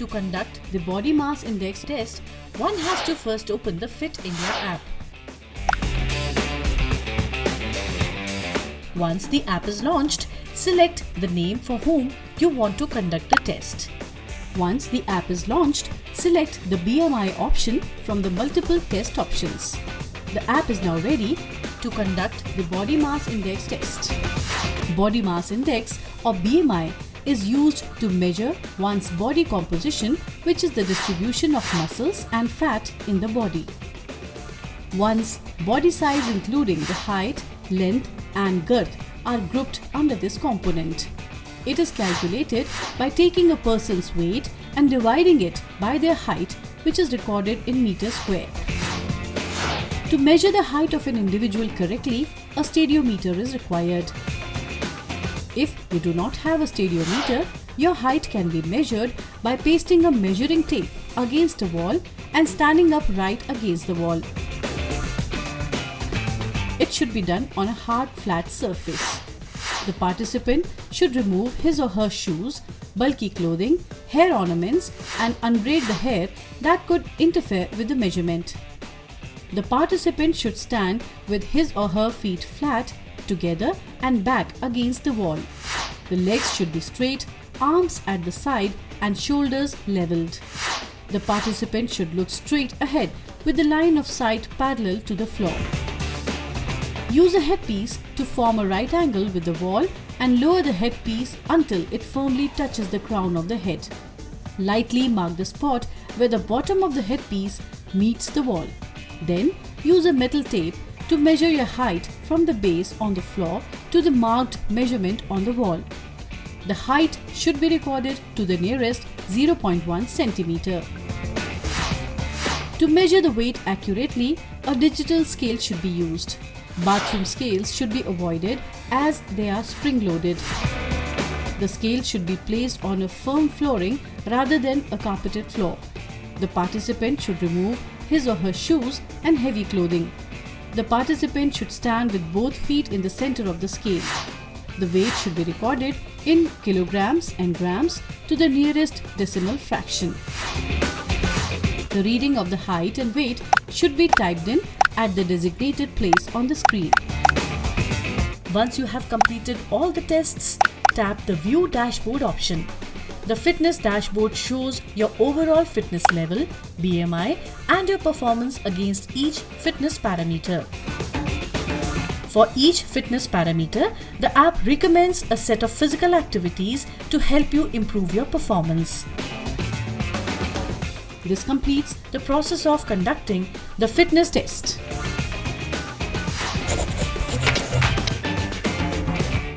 To conduct the body mass index test, one has to first open the Fit India app. Once the app is launched, select the name for whom you want to conduct the test. Once the app is launched, select the BMI option from the multiple test options. The app is now ready to conduct the body mass index test. Body mass index or BMI is used to measure one's body composition, which is the distribution of muscles and fat in the body. One's body size, including the height, length and girth, are grouped under this component. It is calculated by taking a person's weight and dividing it by their height, which is recorded in meters square. To measure the height of an individual correctly, a stadiometer is required. If you do not have a stadiometer, your height can be measured by pasting a measuring tape against a wall and standing up right against the wall. It should be done on a hard, flat surface. The participant should remove his or her shoes, bulky clothing, hair ornaments and unbraid the hair that could interfere with the measurement. The participant should stand with his or her feet flat, together and back against the wall. The legs should be straight, arms at the side and shoulders leveled. The participant should look straight ahead with the line of sight parallel to the floor. Use a headpiece to form a right angle with the wall and lower the headpiece until it firmly touches the crown of the head. Lightly mark the spot where the bottom of the headpiece meets the wall. Then use a metal tape to measure your height from the base on the floor to the marked measurement on the wall. The height should be recorded to the nearest 0.1 centimeter. To measure the weight accurately, a digital scale should be used. Bathroom scales should be avoided as they are spring-loaded. The scale should be placed on a firm flooring rather than a carpeted floor. The participant should remove his or her shoes and heavy clothing. The participant should stand with both feet in the center of the scale. The weight should be recorded in kilograms and grams to the nearest decimal fraction. The reading of the height and weight should be typed in at the designated place on the screen. Once you have completed all the tests, tap the View Dashboard option. The fitness dashboard shows your overall fitness level, BMI, and your performance against each fitness parameter. For each fitness parameter, the app recommends a set of physical activities to help you improve your performance. This completes the process of conducting the fitness test.